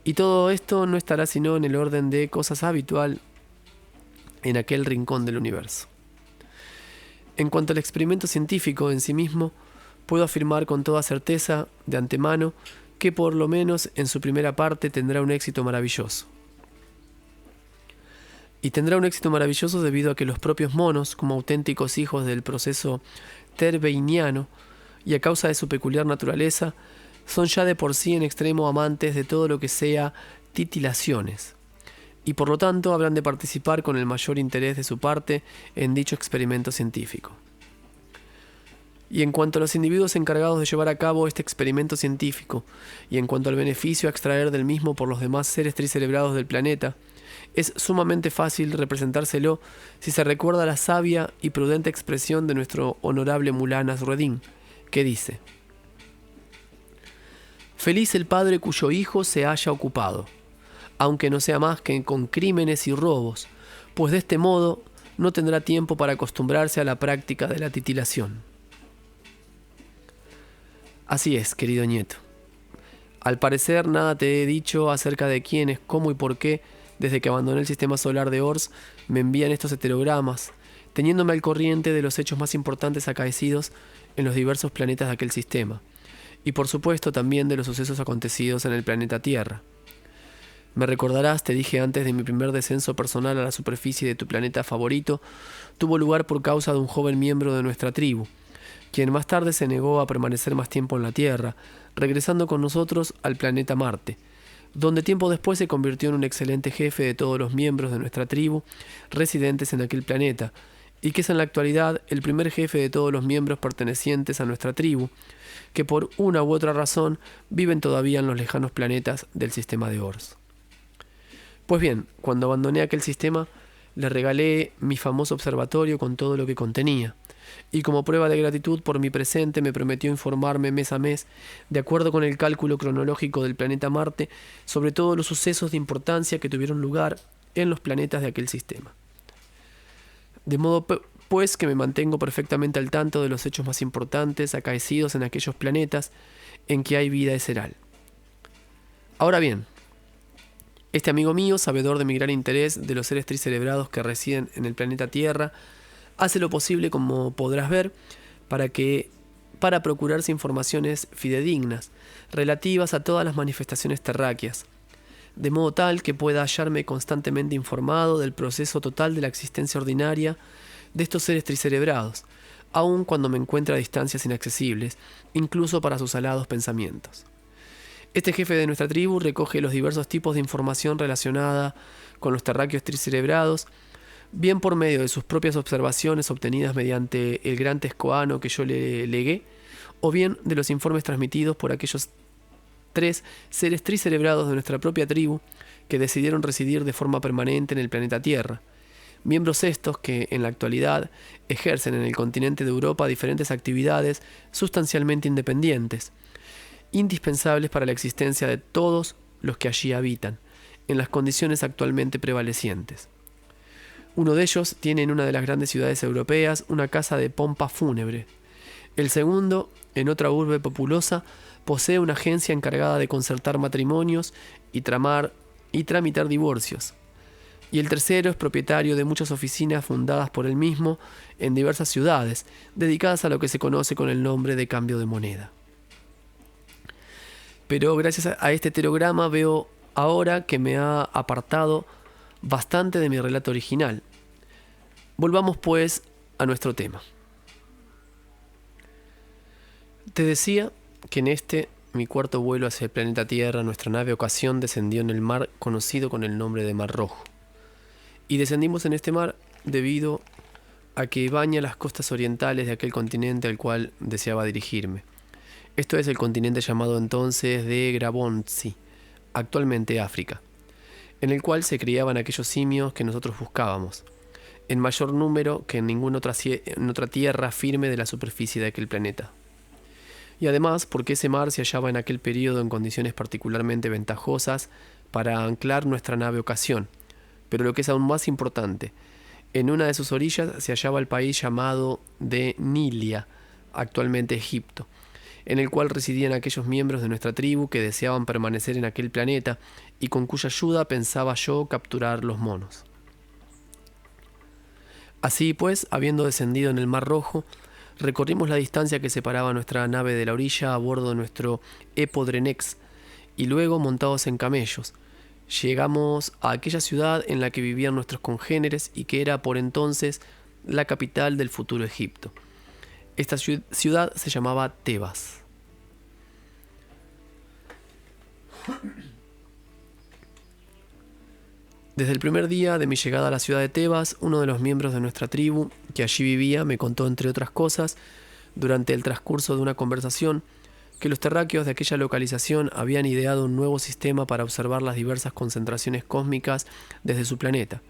Y todo esto no estará sino en el orden de cosas habitual en aquel rincón del universo. En cuanto al experimento científico en sí mismo, puedo afirmar con toda certeza, de antemano, que por lo menos en su primera parte tendrá un éxito maravilloso. Y tendrá un éxito maravilloso debido a que los propios monos, como auténticos hijos del proceso terbeiniano, y a causa de su peculiar naturaleza, son ya de por sí en extremo amantes de todo lo que sea titilaciones, y por lo tanto habrán de participar con el mayor interés de su parte en dicho experimento científico. Y en cuanto a los individuos encargados de llevar a cabo este experimento científico, y en cuanto al beneficio a extraer del mismo por los demás seres tricerebrados del planeta, es sumamente fácil representárselo si se recuerda la sabia y prudente expresión de nuestro honorable Mullah Nasruddin, que dice: «Feliz el padre cuyo hijo se haya ocupado, aunque no sea más que con crímenes y robos, pues de este modo no tendrá tiempo para acostumbrarse a la práctica de la titilación». Así es, querido nieto. Al parecer nada te he dicho acerca de quiénes, cómo y por qué, desde que abandoné el sistema solar de Ors, me envían estos heterogramas, teniéndome al corriente de los hechos más importantes acaecidos en los diversos planetas de aquel sistema, y por supuesto también de los sucesos acontecidos en el planeta Tierra. Me recordarás, te dije antes, de mi primer descenso personal a la superficie de tu planeta favorito, tuvo lugar por causa de un joven miembro de nuestra tribu, quien más tarde se negó a permanecer más tiempo en la Tierra, regresando con nosotros al planeta Marte, donde tiempo después se convirtió en un excelente jefe de todos los miembros de nuestra tribu residentes en aquel planeta, y que es en la actualidad el primer jefe de todos los miembros pertenecientes a nuestra tribu, que por una u otra razón viven todavía en los lejanos planetas del sistema de Ors. Pues bien, cuando abandoné aquel sistema, le regalé mi famoso observatorio con todo lo que contenía, y como prueba de gratitud por mi presente me prometió informarme mes a mes, de acuerdo con el cálculo cronológico del planeta Marte, sobre todos los sucesos de importancia que tuvieron lugar en los planetas de aquel sistema. De modo pues que me mantengo perfectamente al tanto de los hechos más importantes acaecidos en aquellos planetas en que hay vida eseral. Ahora bien, este amigo mío, sabedor de mi gran interés de los seres tricerebrados que residen en el planeta Tierra, hace lo posible, como podrás ver, para procurarse informaciones fidedignas relativas a todas las manifestaciones terráqueas, de modo tal que pueda hallarme constantemente informado del proceso total de la existencia ordinaria de estos seres tricerebrados, aun cuando me encuentre a distancias inaccesibles, incluso para sus alados pensamientos. Este jefe de nuestra tribu recoge los diversos tipos de información relacionada con los terráqueos tricerebrados, bien por medio de sus propias observaciones obtenidas mediante el gran tescoano que yo le legué, o bien de los informes transmitidos por aquellos 3 seres tricerebrados de nuestra propia tribu que decidieron residir de forma permanente en el planeta Tierra, miembros estos que en la actualidad ejercen en el continente de Europa diferentes actividades sustancialmente independientes, indispensables para la existencia de todos los que allí habitan, en las condiciones actualmente prevalecientes. Uno de ellos tiene en una de las grandes ciudades europeas una casa de pompa fúnebre. El segundo, en otra urbe populosa, posee una agencia encargada de concertar matrimonios y tramitar divorcios. Y el tercero es propietario de muchas oficinas fundadas por él mismo en diversas ciudades, dedicadas a lo que se conoce con el nombre de cambio de moneda. Pero gracias a este heterograma veo ahora que me ha apartado bastante de mi relato original. Volvamos pues a nuestro tema. Te decía que en mi cuarto vuelo hacia el planeta Tierra, nuestra nave Ocasión descendió en el mar conocido con el nombre de Mar Rojo. Y descendimos en este mar debido a que baña las costas orientales de aquel continente al cual deseaba dirigirme. Esto es el continente llamado entonces de Grabonzi, actualmente África, en el cual se criaban aquellos simios que nosotros buscábamos, en mayor número que en ninguna otra tierra firme de la superficie de aquel planeta. Y además porque ese mar se hallaba en aquel periodo en condiciones particularmente ventajosas para anclar nuestra nave Ocasión, pero lo que es aún más importante, en una de sus orillas se hallaba el país llamado de Nilia, actualmente Egipto, en el cual residían aquellos miembros de nuestra tribu que deseaban permanecer en aquel planeta y con cuya ayuda pensaba yo capturar los monos. Así pues, habiendo descendido en el Mar Rojo, recorrimos la distancia que separaba nuestra nave de la orilla a bordo de nuestro Epodrenex y luego, montados en camellos, llegamos a aquella ciudad en la que vivían nuestros congéneres y que era por entonces la capital del futuro Egipto. Esta ciudad se llamaba Tebas. Desde el primer día de mi llegada a la ciudad de Tebas, uno de los miembros de nuestra tribu, que allí vivía, me contó, entre otras cosas, durante el transcurso de una conversación, que los terráqueos de aquella localización habían ideado un nuevo sistema para observar las diversas concentraciones cósmicas desde su planeta,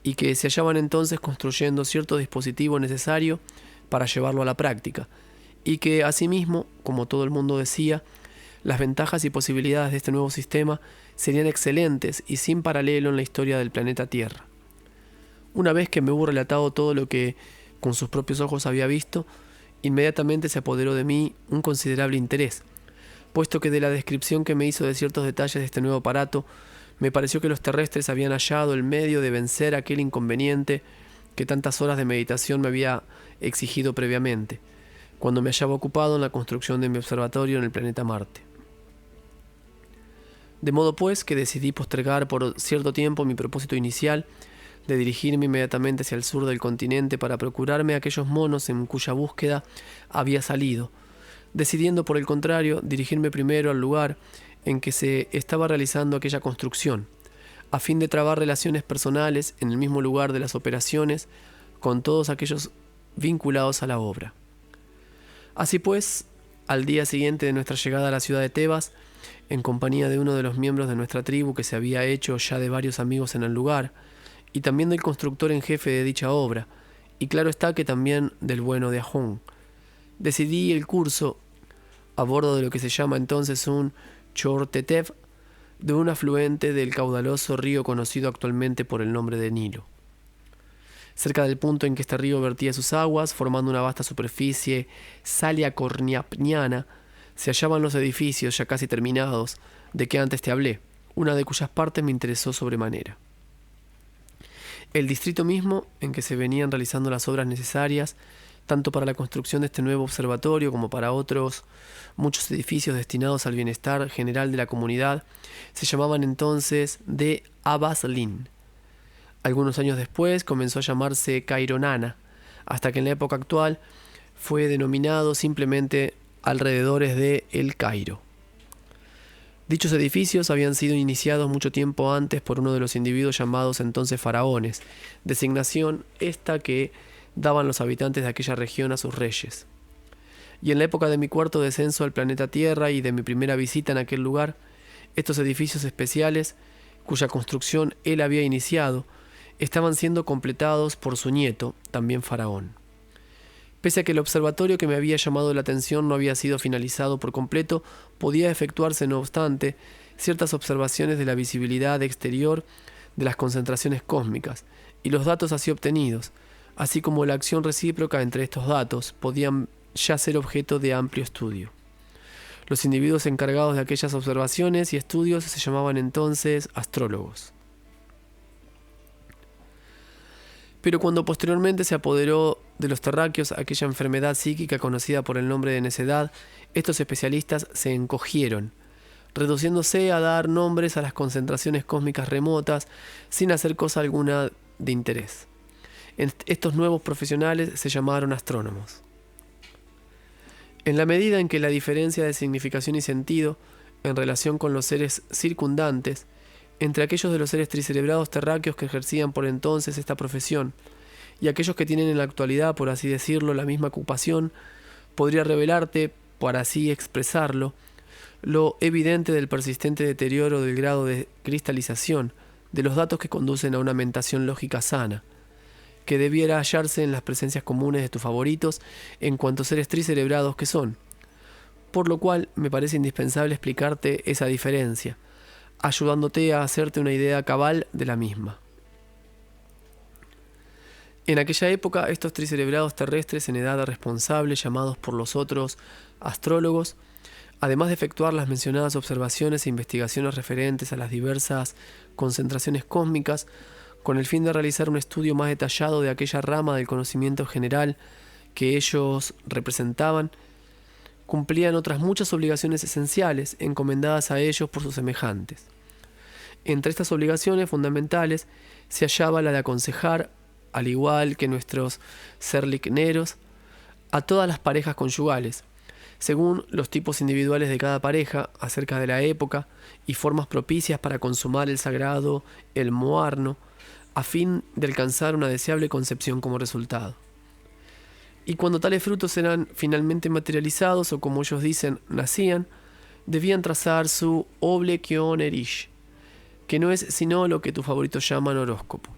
y que se hallaban entonces construyendo cierto dispositivo necesario para llevarlo a la práctica, y que, asimismo, como todo el mundo decía, las ventajas y posibilidades de este nuevo sistema serían excelentes y sin paralelo en la historia del planeta Tierra. Una vez que me hubo relatado todo lo que con sus propios ojos había visto, inmediatamente se apoderó de mí un considerable interés, puesto que de la descripción que me hizo de ciertos detalles de este nuevo aparato, me pareció que los terrestres habían hallado el medio de vencer aquel inconveniente que tantas horas de meditación me había exigido previamente, cuando me hallaba ocupado en la construcción de mi observatorio en el planeta Marte. De modo pues que decidí postergar por cierto tiempo mi propósito inicial de dirigirme inmediatamente hacia el sur del continente para procurarme aquellos monos en cuya búsqueda había salido, decidiendo por el contrario dirigirme primero al lugar en que se estaba realizando aquella construcción, a fin de trabar relaciones personales en el mismo lugar de las operaciones con todos aquellos vinculados a la obra. Así pues, al día siguiente de nuestra llegada a la ciudad de Tebas, en compañía de uno de los miembros de nuestra tribu que se había hecho ya de varios amigos en el lugar, y también del constructor en jefe de dicha obra, y claro está que también del bueno de Ajón, decidí el curso a bordo de lo que se llama entonces un Chortetev, de un afluente del caudaloso río conocido actualmente por el nombre de Nilo. Cerca del punto en que este río vertía sus aguas, formando una vasta superficie saliacorniapniana, se hallaban los edificios ya casi terminados de que antes te hablé, una de cuyas partes me interesó sobremanera. El distrito mismo en que se venían realizando las obras necesarias, tanto para la construcción de este nuevo observatorio como para otros muchos edificios destinados al bienestar general de la comunidad, se llamaban entonces de Abaslin. Algunos años después comenzó a llamarse Caironana, hasta que en la época actual fue denominado simplemente alrededores de El Cairo. Dichos edificios habían sido iniciados mucho tiempo antes por uno de los individuos llamados entonces faraones, designación esta que daban los habitantes de aquella región a sus reyes. Y en la época de mi cuarto descenso al planeta Tierra y de mi primera visita en aquel lugar, estos edificios especiales, cuya construcción él había iniciado, estaban siendo completados por su nieto, también faraón. Pese a que el observatorio que me había llamado la atención no había sido finalizado por completo, podía efectuarse, no obstante, ciertas observaciones de la visibilidad exterior de las concentraciones cósmicas, y los datos así obtenidos, así como la acción recíproca entre estos datos, podían ya ser objeto de amplio estudio. Los individuos encargados de aquellas observaciones y estudios se llamaban entonces astrólogos. Pero cuando posteriormente se apoderó de los terráqueos aquella enfermedad psíquica conocida por el nombre de necedad, estos especialistas se encogieron, reduciéndose a dar nombres a las concentraciones cósmicas remotas sin hacer cosa alguna de interés. Estos nuevos profesionales se llamaron astrónomos. En la medida en que la diferencia de significación y sentido en relación con los seres circundantes entre aquellos de los seres tricerebrados terráqueos que ejercían por entonces esta profesión y aquellos que tienen en la actualidad, por así decirlo, la misma ocupación, podría revelarte, por así expresarlo, lo evidente del persistente deterioro del grado de cristalización de los datos que conducen a una mentación lógica sana, que debiera hallarse en las presencias comunes de tus favoritos en cuanto seres tricerebrados que son, por lo cual me parece indispensable explicarte esa diferencia, ayudándote a hacerte una idea cabal de la misma. En aquella época, estos tricerebrados terrestres en edad responsable, llamados por los otros astrólogos, además de efectuar las mencionadas observaciones e investigaciones referentes a las diversas concentraciones cósmicas, con el fin de realizar un estudio más detallado de aquella rama del conocimiento general que ellos representaban, cumplían otras muchas obligaciones esenciales encomendadas a ellos por sus semejantes. Entre estas obligaciones fundamentales se hallaba la de aconsejar, al igual que nuestros serlicneros, a todas las parejas conyugales, según los tipos individuales de cada pareja, acerca de la época y formas propicias para consumar el sagrado, el moarno, a fin de alcanzar una deseable concepción como resultado. Y cuando tales frutos eran finalmente materializados, o como ellos dicen, nacían, debían trazar su oblequion erish, que no es sino lo que tus favoritos llaman horóscopo.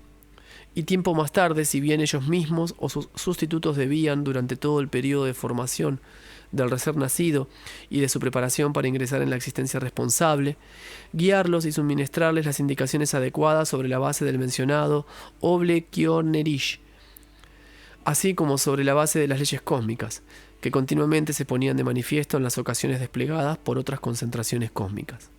Y tiempo más tarde, si bien ellos mismos o sus sustitutos debían, durante todo el periodo de formación del recién nacido y de su preparación para ingresar en la existencia responsable, guiarlos y suministrarles las indicaciones adecuadas sobre la base del mencionado oblequion erish, así como sobre la base de las leyes cósmicas, que continuamente se ponían de manifiesto en las ocasiones desplegadas por otras concentraciones cósmicas.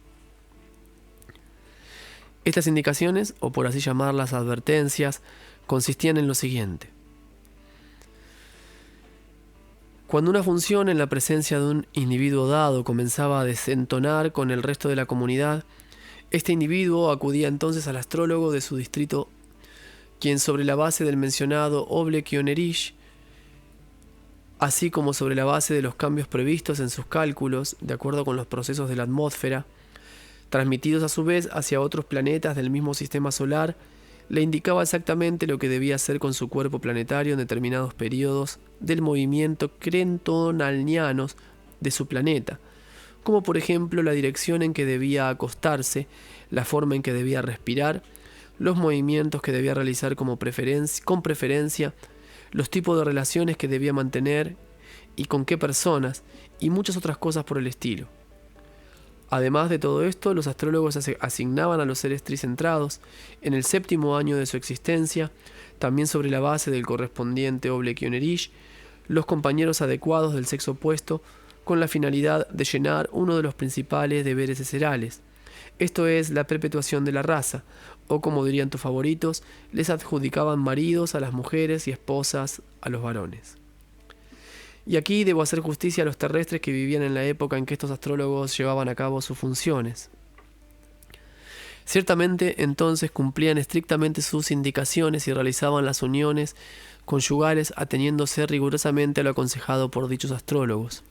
Estas indicaciones, o por así llamarlas advertencias, consistían en lo siguiente. Cuando una función en la presencia de un individuo dado comenzaba a desentonar con el resto de la comunidad, este individuo acudía entonces al astrólogo de su distrito, quien sobre la base del mencionado oblequion erish, así como sobre la base de los cambios previstos en sus cálculos, de acuerdo con los procesos de la atmósfera, transmitidos a su vez hacia otros planetas del mismo sistema solar, le indicaba exactamente lo que debía hacer con su cuerpo planetario en determinados periodos del movimiento crentonalnianos de su planeta, como por ejemplo la dirección en que debía acostarse, la forma en que debía respirar, los movimientos que debía realizar con preferencia, los tipos de relaciones que debía mantener y con qué personas, y muchas otras cosas por el estilo. Además de todo esto, los astrólogos asignaban a los seres tricentrados, en el 7º año de su existencia, también sobre la base del correspondiente oblequion erish, los compañeros adecuados del sexo opuesto, con la finalidad de llenar uno de los principales deberes eserales, esto es, la perpetuación de la raza, o como dirían tus favoritos, les adjudicaban maridos a las mujeres y esposas a los varones. Y aquí debo hacer justicia a los terrestres que vivían en la época en que estos astrólogos llevaban a cabo sus funciones. Ciertamente, entonces cumplían estrictamente sus indicaciones y realizaban las uniones conyugales ateniéndose rigurosamente a lo aconsejado por dichos astrólogos.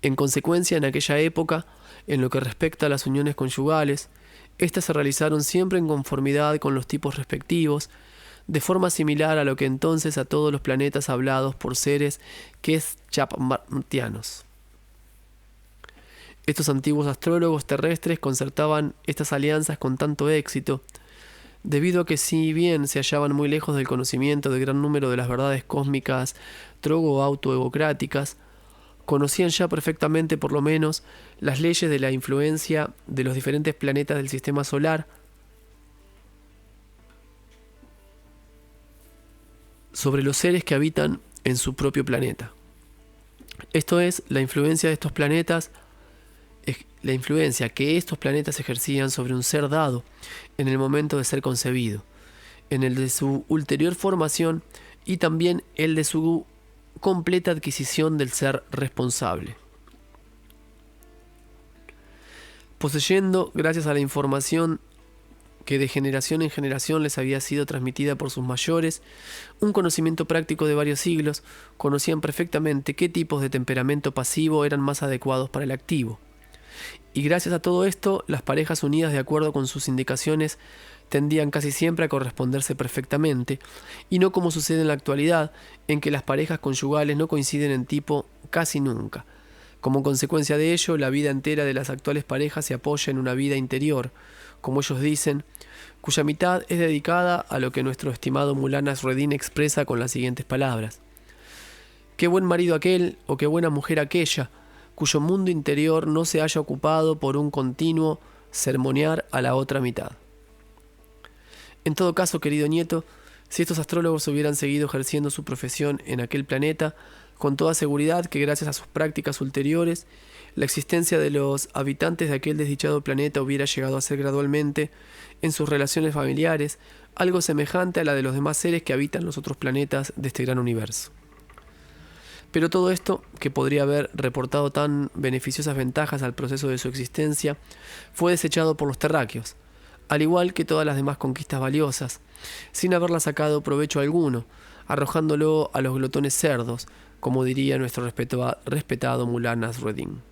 En consecuencia, en aquella época, en lo que respecta a las uniones conyugales, éstas se realizaron siempre en conformidad con los tipos respectivos, de forma similar a lo que entonces a todos los planetas hablados por seres que es chapmartianos. Estos antiguos astrólogos terrestres concertaban estas alianzas con tanto éxito, debido a que si bien se hallaban muy lejos del conocimiento del gran número de las verdades cósmicas trogo-autoegocráticas, conocían ya perfectamente por lo menos las leyes de la influencia de los diferentes planetas del sistema solar sobre los seres que habitan en su propio planeta. Esto es, la influencia de estos planetas, la influencia que estos planetas ejercían sobre un ser dado en el momento de ser concebido, en el de su ulterior formación y también el de su completa adquisición del ser responsable. Poseyendo, gracias a la información que de generación en generación les había sido transmitida por sus mayores, un conocimiento práctico de varios siglos, conocían perfectamente qué tipos de temperamento pasivo eran más adecuados para el activo. Y gracias a todo esto, las parejas unidas de acuerdo con sus indicaciones tendían casi siempre a corresponderse perfectamente, y no como sucede en la actualidad, en que las parejas conyugales no coinciden en tipo casi nunca. Como consecuencia de ello, la vida entera de las actuales parejas se apoya en una vida interior, como ellos dicen, cuya mitad es dedicada a lo que nuestro estimado Mullah Nasreddin expresa con las siguientes palabras. Qué buen marido aquel, o qué buena mujer aquella, cuyo mundo interior no se haya ocupado por un continuo sermonear a la otra mitad. En todo caso, querido nieto, si estos astrólogos hubieran seguido ejerciendo su profesión en aquel planeta, con toda seguridad que gracias a sus prácticas ulteriores, la existencia de los habitantes de aquel desdichado planeta hubiera llegado a ser gradualmente, en sus relaciones familiares, algo semejante a la de los demás seres que habitan los otros planetas de este gran universo. Pero todo esto, que podría haber reportado tan beneficiosas ventajas al proceso de su existencia, fue desechado por los terráqueos, al igual que todas las demás conquistas valiosas, sin haberlas sacado provecho alguno, arrojándolo a los glotones cerdos, como diría nuestro respetado Mullah Nasreddin.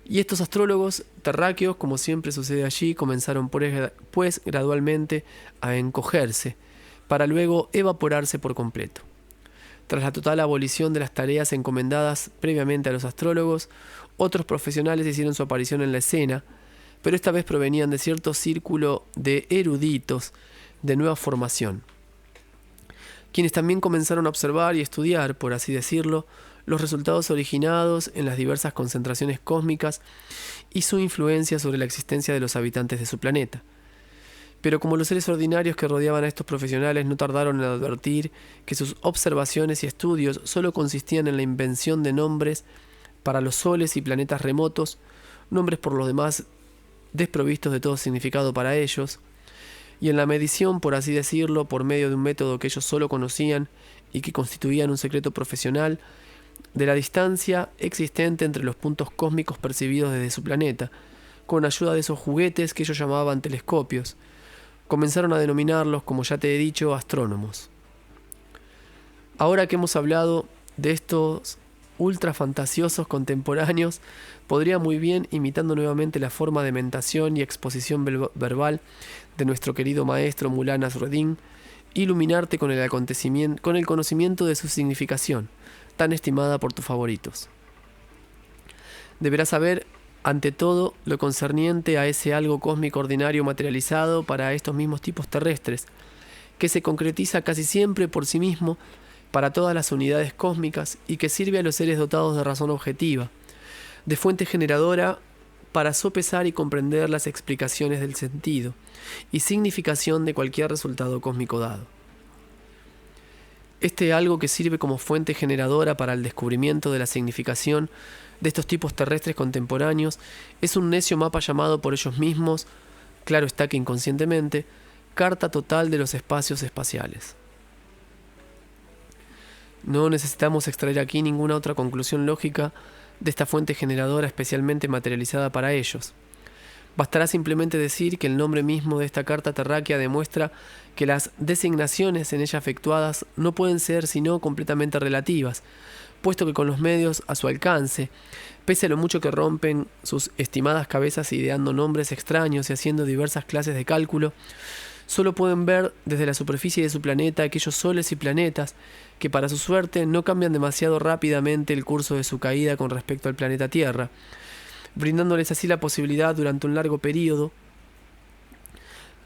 Y estos astrólogos terráqueos, como siempre sucede allí, comenzaron pues gradualmente a encogerse, para luego evaporarse por completo. Tras la total abolición de las tareas encomendadas previamente a los astrólogos, otros profesionales hicieron su aparición en la escena, pero esta vez provenían de cierto círculo de eruditos de nueva formación, quienes también comenzaron a observar y estudiar, por así decirlo, los resultados originados en las diversas concentraciones cósmicas y su influencia sobre la existencia de los habitantes de su planeta. Pero como los seres ordinarios que rodeaban a estos profesionales no tardaron en advertir que sus observaciones y estudios solo consistían en la invención de nombres para los soles y planetas remotos, nombres por lo demás desprovistos de todo significado para ellos, y en la medición, por así decirlo, por medio de un método que ellos solo conocían y que constituían un secreto profesional, de la distancia existente entre los puntos cósmicos percibidos desde su planeta, con ayuda de esos juguetes que ellos llamaban telescopios, comenzaron a denominarlos, como ya te he dicho, astrónomos. Ahora que hemos hablado de estos ultra fantasiosos contemporáneos, podría muy bien, imitando nuevamente la forma de mentación y exposición verbal de nuestro querido maestro Mullah Nasreddin, iluminarte con el conocimiento de su significación, tan estimada por tus favoritos. Deberás saber, ante todo, lo concerniente a ese algo cósmico ordinario materializado para estos mismos tipos terrestres, que se concretiza casi siempre por sí mismo para todas las unidades cósmicas y que sirve a los seres dotados de razón objetiva, de fuente generadora para sopesar y comprender las explicaciones del sentido y significación de cualquier resultado cósmico dado. Este algo que sirve como fuente generadora para el descubrimiento de la significación de estos tipos terrestres contemporáneos es un necio mapa llamado por ellos mismos, claro está que inconscientemente, Carta Total de los Espacios Espaciales. No necesitamos extraer aquí ninguna otra conclusión lógica de esta fuente generadora especialmente materializada para ellos. Bastará simplemente decir que el nombre mismo de esta carta terráquea demuestra que las designaciones en ella efectuadas no pueden ser sino completamente relativas, puesto que con los medios a su alcance, pese a lo mucho que rompen sus estimadas cabezas ideando nombres extraños y haciendo diversas clases de cálculo, solo pueden ver desde la superficie de su planeta aquellos soles y planetas que para su suerte no cambian demasiado rápidamente el curso de su caída con respecto al planeta Tierra, brindándoles así la posibilidad durante un largo periodo,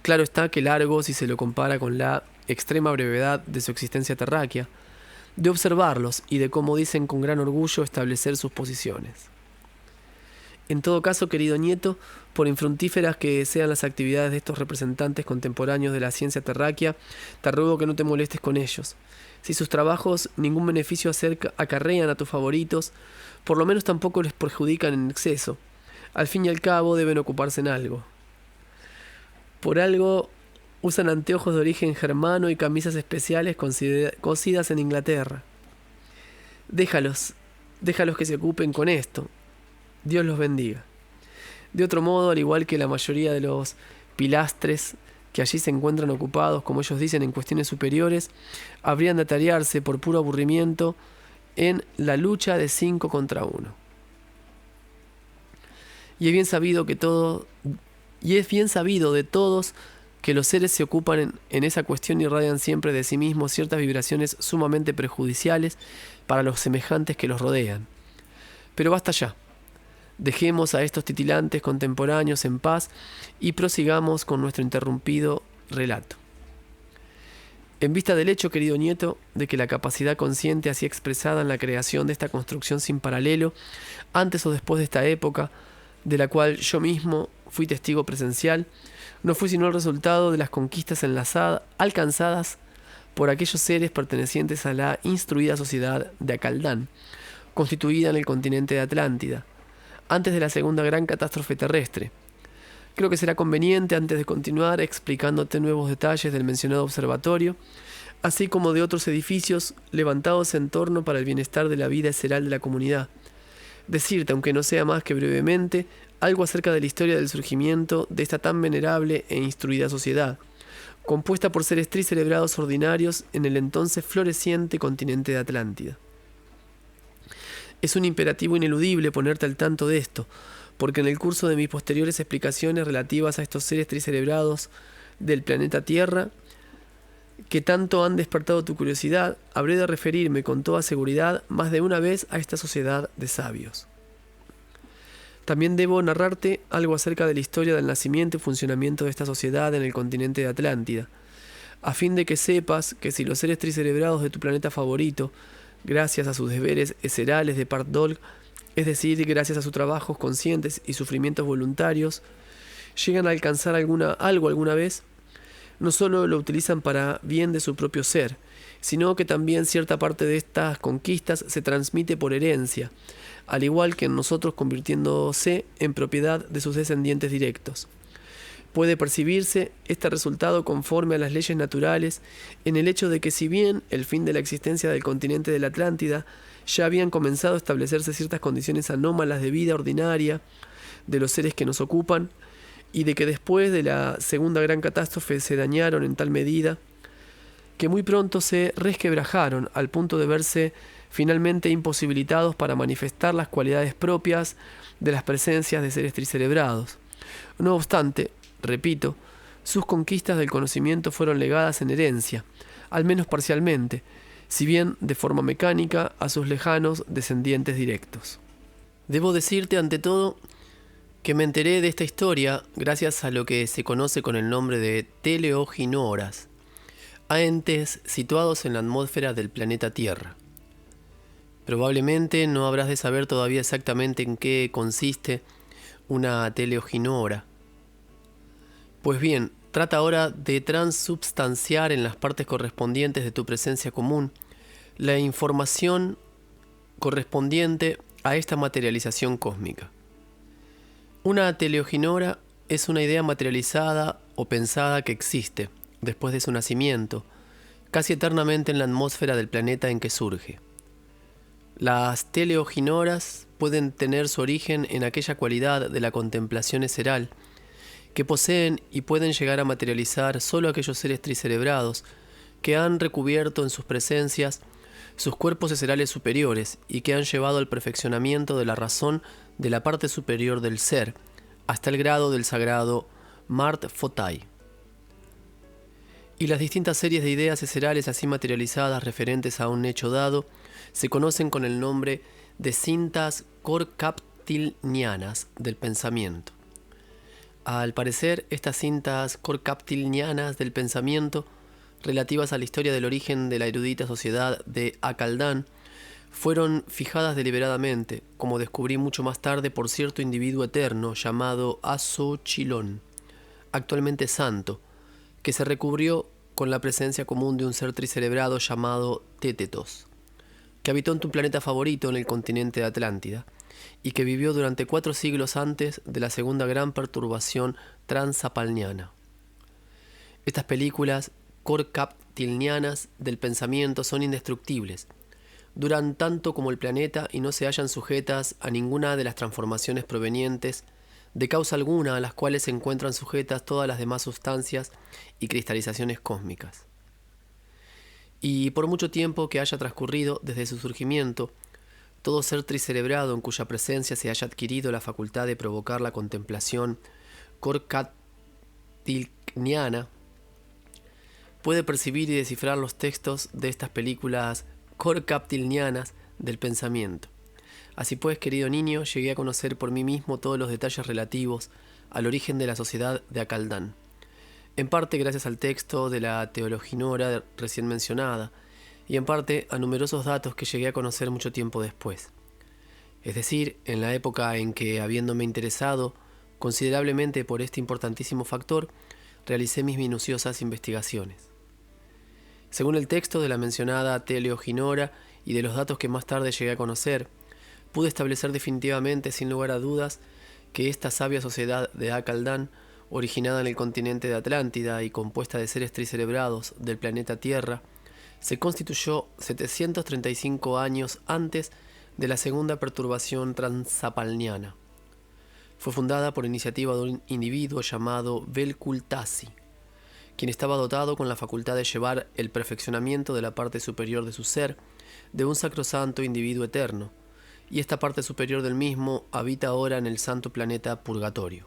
claro está que largo si se lo compara con la extrema brevedad de su existencia terráquea, de observarlos y de, como dicen con gran orgullo, establecer sus posiciones. En todo caso, querido nieto, por infructíferas que sean las actividades de estos representantes contemporáneos de la ciencia terráquea, te ruego que no te molestes con ellos. Si sus trabajos ningún beneficio acarrean a tus favoritos, por lo menos tampoco les perjudican en exceso. Al fin y al cabo deben ocuparse en algo. Por algo usan anteojos de origen germano y camisas especiales cosidas en Inglaterra. Déjalos que se ocupen con esto. Dios los bendiga. De otro modo, al igual que la mayoría de los pilastres que allí se encuentran ocupados, como ellos dicen, en cuestiones superiores, habrían de atarearse por puro aburrimiento en la lucha de 5 contra 1. Y es bien sabido de todos que los seres se ocupan en esa cuestión y irradian siempre de sí mismos ciertas vibraciones sumamente perjudiciales para los semejantes que los rodean. Pero basta ya. Dejemos a estos titilantes contemporáneos en paz y prosigamos con nuestro interrumpido relato. En vista del hecho, querido nieto, de que la capacidad consciente así expresada en la creación de esta construcción sin paralelo, antes o después de esta época, de la cual yo mismo fui testigo presencial, no fue sino el resultado de las conquistas alcanzadas por aquellos seres pertenecientes a la instruida sociedad de Akaldán, constituida en el continente de Atlántida, antes de la segunda gran catástrofe terrestre. Creo que será conveniente, antes de continuar, explicándote nuevos detalles del mencionado observatorio, así como de otros edificios levantados en torno para el bienestar de la vida esceral de la comunidad, decirte, aunque no sea más que brevemente, algo acerca de la historia del surgimiento de esta tan venerable e instruida sociedad, compuesta por seres tricerebrados ordinarios en el entonces floreciente continente de Atlántida. Es un imperativo ineludible ponerte al tanto de esto, porque en el curso de mis posteriores explicaciones relativas a estos seres tricerebrados del planeta Tierra, que tanto han despertado tu curiosidad, habré de referirme con toda seguridad más de una vez a esta sociedad de sabios. También debo narrarte algo acerca de la historia del nacimiento y funcionamiento de esta sociedad en el continente de Atlántida, a fin de que sepas que si los seres tricerebrados de tu planeta favorito, gracias a sus deberes eserales de part dog, es decir, gracias a sus trabajos conscientes y sufrimientos voluntarios, llegan a alcanzar algo alguna vez, no solo lo utilizan para bien de su propio ser, sino que también cierta parte de estas conquistas se transmite por herencia, al igual que en nosotros, convirtiéndose en propiedad de sus descendientes directos. Puede percibirse este resultado conforme a las leyes naturales en el hecho de que, si bien el fin de la existencia del continente de la Atlántida ya habían comenzado a establecerse ciertas condiciones anómalas de vida ordinaria de los seres que nos ocupan, y de que después de la segunda gran catástrofe se dañaron en tal medida que muy pronto se resquebrajaron al punto de verse finalmente imposibilitados para manifestar las cualidades propias de las presencias de seres tricerebrados. No obstante, repito, sus conquistas del conocimiento fueron legadas en herencia, al menos parcialmente, si bien de forma mecánica, a sus lejanos descendientes directos. Debo decirte ante todo que me enteré de esta historia gracias a lo que se conoce con el nombre de teleoginoras, a entes situados en la atmósfera del planeta Tierra. Probablemente no habrás de saber todavía exactamente en qué consiste una teleoginora. Pues bien, trata ahora de transubstanciar en las partes correspondientes de tu presencia común la información correspondiente a esta materialización cósmica. Una teleoginora es una idea materializada o pensada que existe, después de su nacimiento, casi eternamente en la atmósfera del planeta en que surge. Las teleoginoras pueden tener su origen en aquella cualidad de la contemplación eseral que poseen y pueden llegar a materializar solo aquellos seres tricerebrados que han recubierto en sus presencias sus cuerpos eserales superiores y que han llevado al perfeccionamiento de la razón de la parte superior del ser, hasta el grado del sagrado Mart Fotai. Y las distintas series de ideas eserales así materializadas referentes a un hecho dado se conocen con el nombre de cintas korkaptilnianas del pensamiento. Al parecer, estas cintas korkaptilnianas del pensamiento, relativas a la historia del origen de la erudita sociedad de Akaldán, fueron fijadas deliberadamente, como descubrí mucho más tarde, por cierto individuo eterno llamado Asochilón, actualmente santo, que se recubrió con la presencia común de un ser tricerebrado llamado Tétetos, que habitó en tu planeta favorito en el continente de Atlántida, y que vivió durante 4 siglos antes de la segunda gran perturbación transapalniana. Estas películas korkaptilnianas del pensamiento son indestructibles, duran tanto como el planeta y no se hallan sujetas a ninguna de las transformaciones provenientes de causa alguna a las cuales se encuentran sujetas todas las demás sustancias y cristalizaciones cósmicas. Y por mucho tiempo que haya transcurrido desde su surgimiento, todo ser tricerebrado en cuya presencia se haya adquirido la facultad de provocar la contemplación korkaptilniana puede percibir y descifrar los textos de estas películas korkaptilnianas del pensamiento. Así pues, querido niño, llegué a conocer por mí mismo todos los detalles relativos al origen de la sociedad de Akaldán, en parte gracias al texto de la teologinora recién mencionada, y en parte a numerosos datos que llegué a conocer mucho tiempo después. Es decir, en la época en que, habiéndome interesado considerablemente por este importantísimo factor, realicé mis minuciosas investigaciones. Según el texto de la mencionada Teleoginora y de los datos que más tarde llegué a conocer, pude establecer definitivamente, sin lugar a dudas, que esta sabia sociedad de Akaldán, originada en el continente de Atlántida y compuesta de seres tricerebrados del planeta Tierra, se constituyó 735 años antes de la segunda perturbación transapalniana. Fue fundada por iniciativa de un individuo llamado Velkultasi, quien estaba dotado con la facultad de llevar el perfeccionamiento de la parte superior de su ser, de un sacrosanto individuo eterno, y esta parte superior del mismo habita ahora en el santo planeta Purgatorio.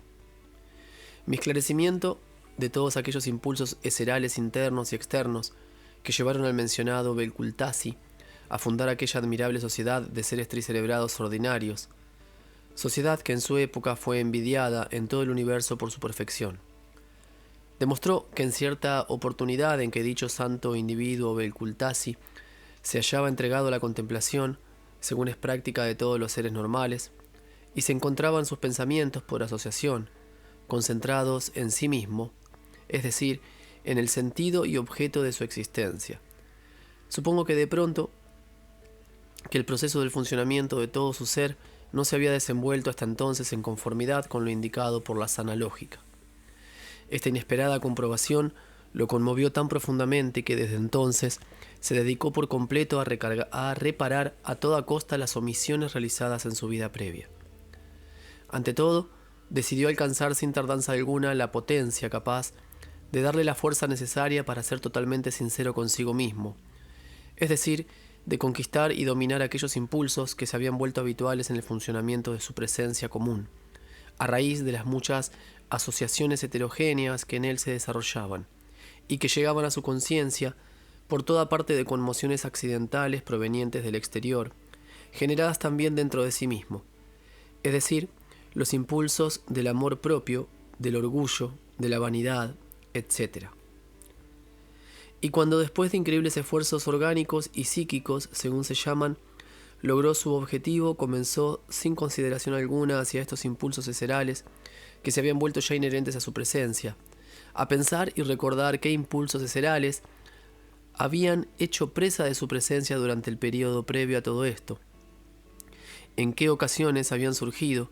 Mi esclarecimiento de todos aquellos impulsos eserales internos y externos que llevaron al mencionado Velkultasi a fundar aquella admirable sociedad de seres tricerebrados ordinarios, sociedad que en su época fue envidiada en todo el universo por su perfección. Demostró que en cierta oportunidad en que dicho santo individuo Velkultasi se hallaba entregado a la contemplación, según es práctica de todos los seres normales, y se encontraban sus pensamientos por asociación, concentrados en sí mismo, es decir, en el sentido y objeto de su existencia. Supongo que de pronto que el proceso del funcionamiento de todo su ser no se había desenvuelto hasta entonces en conformidad con lo indicado por la sana lógica. Esta inesperada comprobación lo conmovió tan profundamente que desde entonces se dedicó por completo a reparar a toda costa las omisiones realizadas en su vida previa. Ante todo, decidió alcanzar sin tardanza alguna la potencia capaz de darle la fuerza necesaria para ser totalmente sincero consigo mismo, es decir, de conquistar y dominar aquellos impulsos que se habían vuelto habituales en el funcionamiento de su presencia común, a raíz de las muchas asociaciones heterogéneas que en él se desarrollaban, y que llegaban a su conciencia por toda parte de conmociones accidentales provenientes del exterior, generadas también dentro de sí mismo, es decir, los impulsos del amor propio, del orgullo, de la vanidad, etc. Y cuando después de increíbles esfuerzos orgánicos y psíquicos, según se llaman, logró su objetivo, comenzó, sin consideración alguna hacia estos impulsos eserales, que se habían vuelto ya inherentes a su presencia, a pensar y recordar qué impulsos eserales habían hecho presa de su presencia durante el período previo a todo esto, en qué ocasiones habían surgido,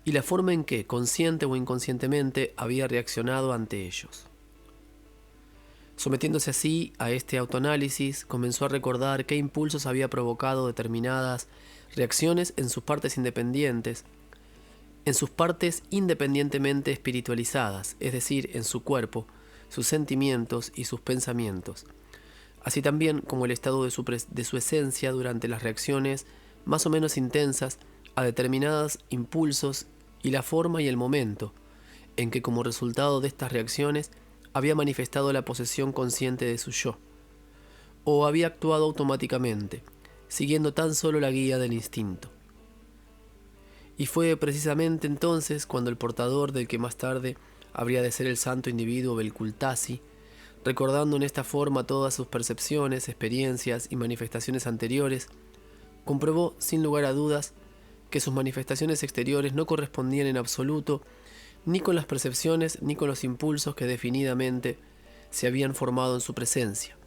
y la forma en que, consciente o inconscientemente, había reaccionado ante ellos. Sometiéndose así a este autoanálisis, comenzó a recordar qué impulsos había provocado determinadas reacciones en sus partes independientes, en sus partes independientemente espiritualizadas, es decir, en su cuerpo, sus sentimientos y sus pensamientos, así también como el estado de su esencia durante las reacciones más o menos intensas a determinados impulsos y la forma y el momento en que como resultado de estas reacciones había manifestado la posesión consciente de su yo, o había actuado automáticamente, siguiendo tan solo la guía del instinto. Y fue precisamente entonces cuando el portador del que más tarde habría de ser el santo individuo Velkultasi, recordando en esta forma todas sus percepciones, experiencias y manifestaciones anteriores, comprobó sin lugar a dudas que sus manifestaciones exteriores no correspondían en absoluto ni con las percepciones ni con los impulsos que definidamente se habían formado en su presencia.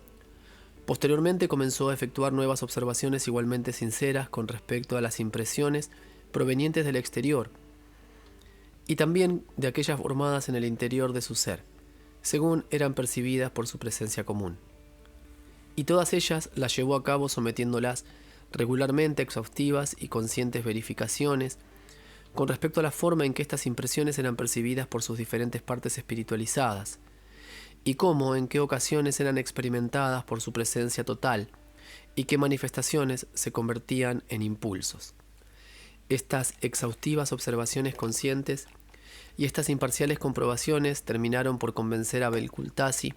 Posteriormente comenzó a efectuar nuevas observaciones igualmente sinceras con respecto a las impresiones provenientes del exterior y también de aquellas formadas en el interior de su ser, según eran percibidas por su presencia común. Y todas ellas las llevó a cabo sometiéndolas regularmente a exhaustivas y conscientes verificaciones con respecto a la forma en que estas impresiones eran percibidas por sus diferentes partes espiritualizadas, y cómo, en qué ocasiones eran experimentadas por su presencia total, y qué manifestaciones se convertían en impulsos. Estas exhaustivas observaciones conscientes y estas imparciales comprobaciones terminaron por convencer a Velkultasi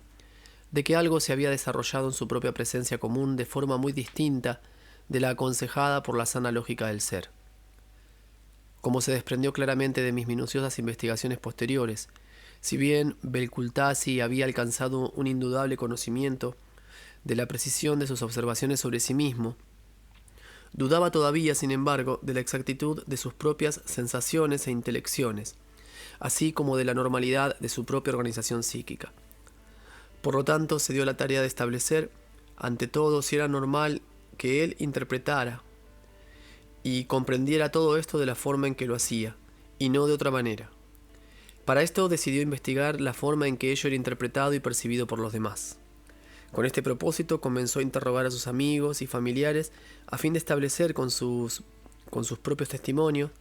de que algo se había desarrollado en su propia presencia común de forma muy distinta de la aconsejada por la sana lógica del ser. Como se desprendió claramente de mis minuciosas investigaciones posteriores, si bien Velkultasi había alcanzado un indudable conocimiento de la precisión de sus observaciones sobre sí mismo, dudaba todavía, sin embargo, de la exactitud de sus propias sensaciones e intelecciones, así como de la normalidad de su propia organización psíquica. Por lo tanto, se dio la tarea de establecer ante todo, si era normal que él interpretara y comprendiera todo esto de la forma en que lo hacía, y no de otra manera. Para esto decidió investigar la forma en que ello era interpretado y percibido por los demás. Con este propósito comenzó a interrogar a sus amigos y familiares a fin de establecer con sus propios testimonios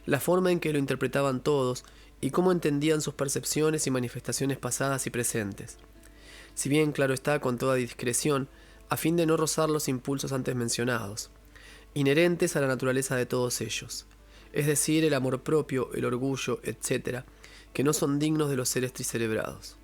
la forma en que lo interpretaban todos y cómo entendían sus percepciones y manifestaciones pasadas y presentes. Si bien, claro está, con toda discreción, a fin de no rozar los impulsos antes mencionados, inherentes a la naturaleza de todos ellos, es decir, el amor propio, el orgullo, etc., que no son dignos de los seres triscerebrados.